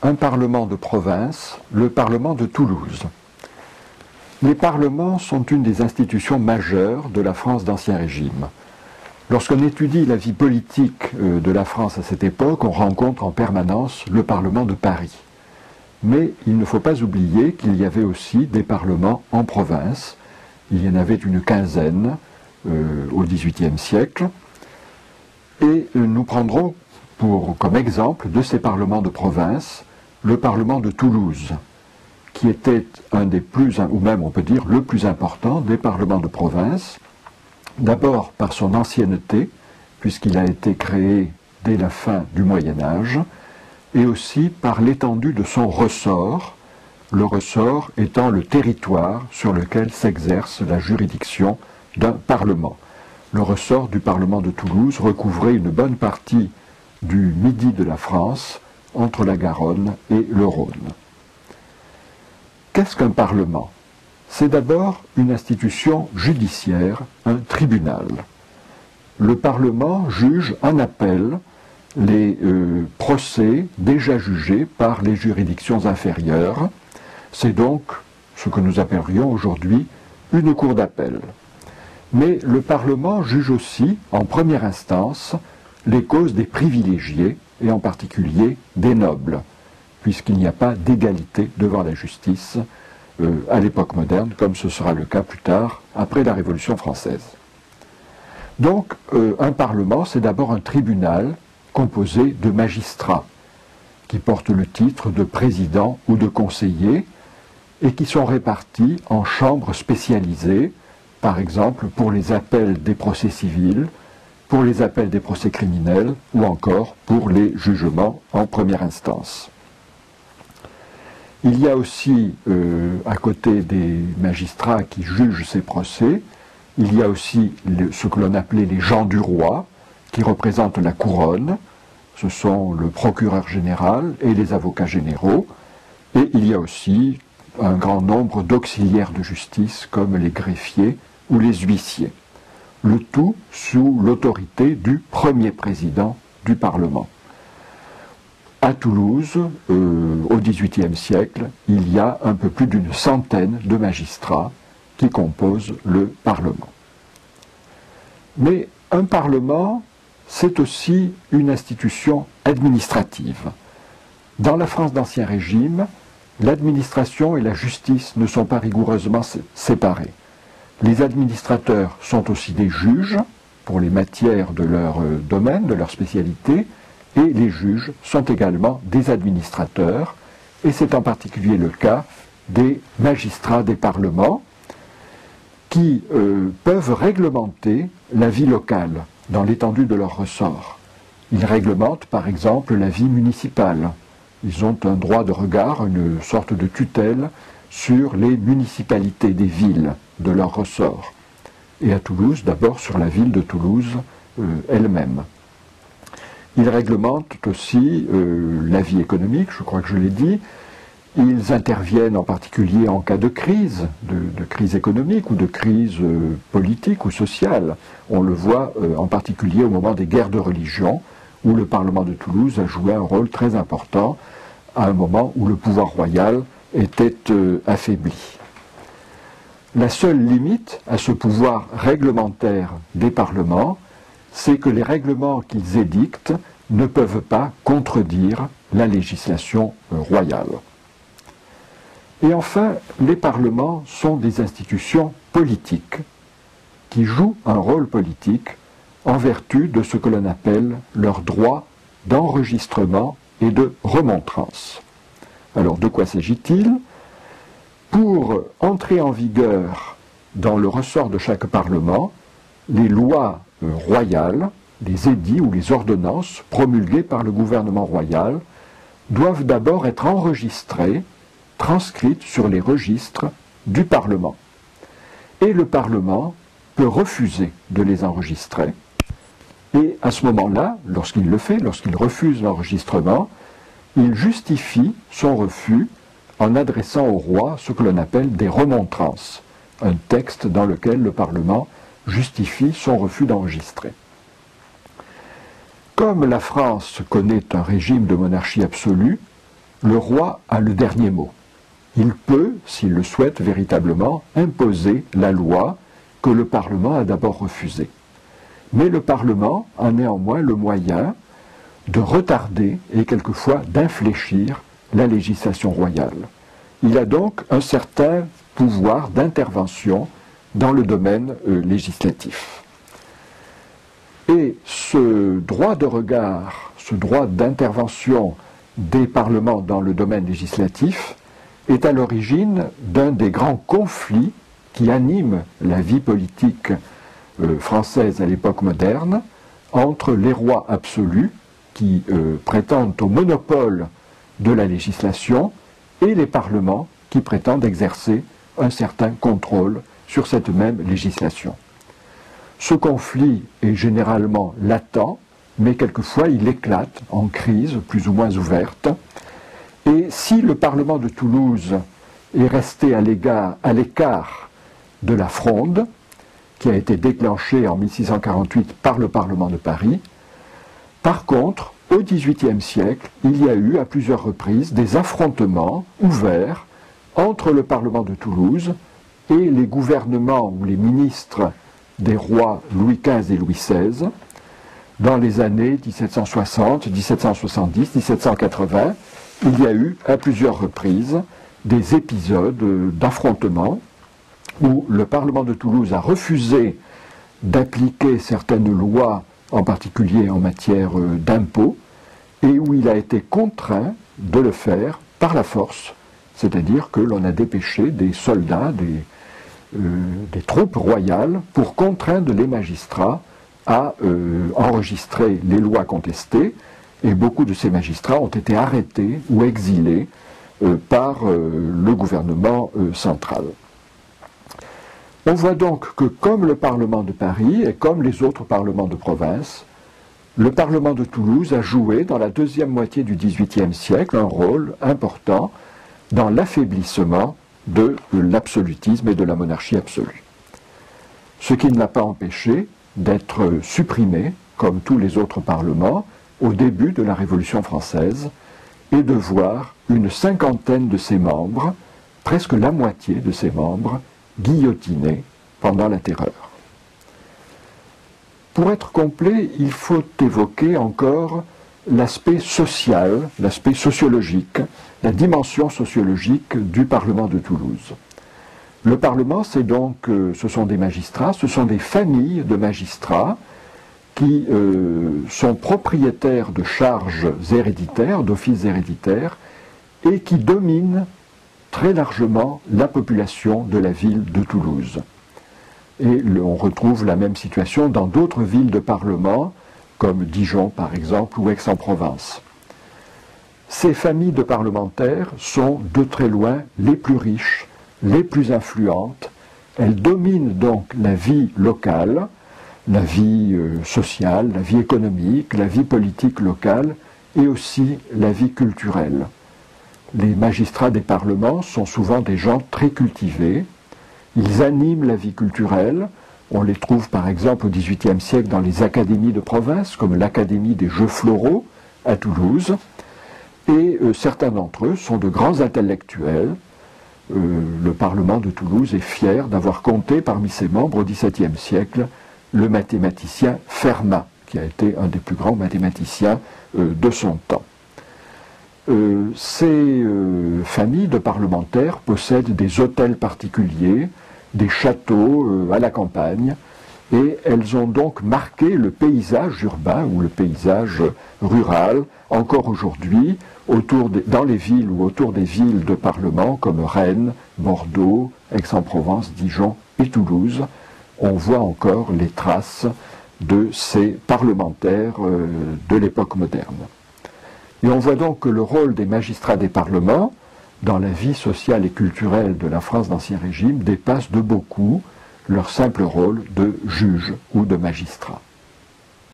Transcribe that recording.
Un parlement de province, le parlement de Toulouse. Les parlements sont une des institutions majeures de la France d'Ancien Régime. Lorsqu'on étudie la vie politique de la France à cette époque, on rencontre en permanence le Parlement de Paris. Mais il ne faut pas oublier qu'il y avait aussi des parlements en province. Il y en avait une quinzaine au XVIIIe siècle. Et nous prendrons comme exemple de ces parlements de province le Parlement de Toulouse, qui était un des plus, ou même on peut dire le plus important des parlements de province, d'abord par son ancienneté, puisqu'il a été créé dès la fin du Moyen Âge, et aussi par l'étendue de son ressort, le ressort étant le territoire sur lequel s'exerce la juridiction d'un parlement. Le ressort du Parlement de Toulouse recouvrait une bonne partie du midi de la France, entre la Garonne et le Rhône. Qu'est-ce qu'un parlement? C'est d'abord une institution judiciaire, un tribunal. Le parlement juge en appel les procès déjà jugés par les juridictions inférieures. C'est donc ce que nous appellerions aujourd'hui une cour d'appel. Mais le Parlement juge aussi, en première instance, les causes des privilégiés, et en particulier des nobles, puisqu'il n'y a pas d'égalité devant la justice à l'époque moderne, comme ce sera le cas plus tard, après la Révolution française. Donc, un Parlement, c'est d'abord un tribunal composé de magistrats, qui portent le titre de président ou de conseiller, et qui sont répartis en chambres spécialisées, par exemple pour les appels des procès civils, pour les appels des procès criminels ou encore pour les jugements en première instance. Il y a aussi, à côté des magistrats qui jugent ces procès, il y a aussi ce que l'on appelait les gens du roi, qui représentent la couronne. Ce sont le procureur général et les avocats généraux. Et il y a aussi un grand nombre d'auxiliaires de justice, comme les greffiers ou les huissiers. Le tout sous l'autorité du premier président du Parlement. À Toulouse, au XVIIIe siècle, il y a un peu plus d'une centaine de magistrats qui composent le Parlement. Mais un Parlement, c'est aussi une institution administrative. Dans la France d'Ancien Régime, l'administration et la justice ne sont pas rigoureusement séparées. Les administrateurs sont aussi des juges pour les matières de leur domaine, de leur spécialité, et les juges sont également des administrateurs, et c'est en particulier le cas des magistrats des parlements qui peuvent réglementer la vie locale dans l'étendue de leur ressort. Ils réglementent par exemple la vie municipale. Ils ont un droit de regard, une sorte de tutelle sur les municipalités des villes de leur ressort. Et à Toulouse, d'abord sur la ville de Toulouse elle-même. Ils réglementent aussi la vie économique, je crois que je l'ai dit. Ils interviennent en particulier en cas de crise économique ou de crise politique ou sociale. On le voit en particulier au moment des guerres de religion, où le Parlement de Toulouse a joué un rôle très important à un moment où le pouvoir royal était affaibli. La seule limite à ce pouvoir réglementaire des parlements, c'est que les règlements qu'ils édictent ne peuvent pas contredire la législation royale. Et enfin, les parlements sont des institutions politiques qui jouent un rôle politique en vertu de ce que l'on appelle leur droit d'enregistrement et de remontrance. Alors, de quoi s'agit-il? Pour entrer en vigueur dans le ressort de chaque parlement, les lois royales, les édits ou les ordonnances promulguées par le gouvernement royal doivent d'abord être enregistrées, transcrites sur les registres du Parlement. Et le Parlement peut refuser de les enregistrer. Et à ce moment-là, lorsqu'il le fait, lorsqu'il refuse l'enregistrement, il justifie son refus en adressant au roi ce que l'on appelle des remontrances, un texte dans lequel le Parlement justifie son refus d'enregistrer. Comme la France connaît un régime de monarchie absolue, le roi a le dernier mot. Il peut, s'il le souhaite véritablement, imposer la loi que le Parlement a d'abord refusée. Mais le Parlement a néanmoins le moyen de retarder et quelquefois d'infléchir la législation royale. Il a donc un certain pouvoir d'intervention dans le domaine législatif. Et ce droit de regard, ce droit d'intervention des parlements dans le domaine législatif est à l'origine d'un des grands conflits qui animent la vie politique française à l'époque moderne, entre les rois absolus qui prétendent au monopole de la législation et les parlements qui prétendent exercer un certain contrôle sur cette même législation. Ce conflit est généralement latent, mais quelquefois il éclate en crise plus ou moins ouverte. Et si le Parlement de Toulouse est resté à l'écart de la Fronde, qui a été déclenchée en 1648 par le Parlement de Paris, par contre, au XVIIIe siècle, il y a eu à plusieurs reprises des affrontements ouverts entre le Parlement de Toulouse et les gouvernements ou les ministres des rois Louis XV et Louis XVI dans les années 1760, 1770, 1780. Il y a eu à plusieurs reprises des épisodes d'affrontements où le Parlement de Toulouse a refusé d'appliquer certaines lois, en particulier en matière d'impôts, et où il a été contraint de le faire par la force, c'est-à-dire que l'on a dépêché des soldats, des troupes royales pour contraindre les magistrats à enregistrer les lois contestées, et beaucoup de ces magistrats ont été arrêtés ou exilés par le gouvernement central. On voit donc que comme le Parlement de Paris et comme les autres parlements de province, le Parlement de Toulouse a joué dans la deuxième moitié du XVIIIe siècle un rôle important dans l'affaiblissement de l'absolutisme et de la monarchie absolue. Ce qui ne l'a pas empêché d'être supprimé, comme tous les autres parlements, au début de la Révolution française, et de voir une cinquantaine de ses membres, presque la moitié de ses membres, guillotinés pendant la Terreur. Pour être complet, il faut évoquer encore l'aspect social, l'aspect sociologique, la dimension sociologique du Parlement de Toulouse. Le Parlement, ce sont des magistrats, ce sont des familles de magistrats qui sont propriétaires de charges héréditaires, d'offices héréditaires, et qui dominent très largement la population de la ville de Toulouse. Et on retrouve la même situation dans d'autres villes de parlement, comme Dijon par exemple, ou Aix-en-Provence. Ces familles de parlementaires sont de très loin les plus riches, les plus influentes. Elles dominent donc la vie locale, la vie sociale, la vie économique, la vie politique locale et aussi la vie culturelle. Les magistrats des parlements sont souvent des gens très cultivés. Ils animent la vie culturelle. On les trouve par exemple au XVIIIe siècle dans les académies de province, comme l'Académie des Jeux Floraux à Toulouse. Et certains d'entre eux sont de grands intellectuels. Le Parlement de Toulouse est fier d'avoir compté parmi ses membres au XVIIe siècle le mathématicien Fermat, qui a été un des plus grands mathématiciens de son temps. Ces familles de parlementaires possèdent des hôtels particuliers, des châteaux à la campagne, et elles ont donc marqué le paysage urbain ou le paysage rural encore aujourd'hui dans les villes ou autour des villes de parlement comme Rennes, Bordeaux, Aix-en-Provence, Dijon et Toulouse. On voit encore les traces de ces parlementaires de l'époque moderne. Et on voit donc que le rôle des magistrats des parlements dans la vie sociale et culturelle de la France d'Ancien Régime dépasse de beaucoup leur simple rôle de juge ou de magistrat.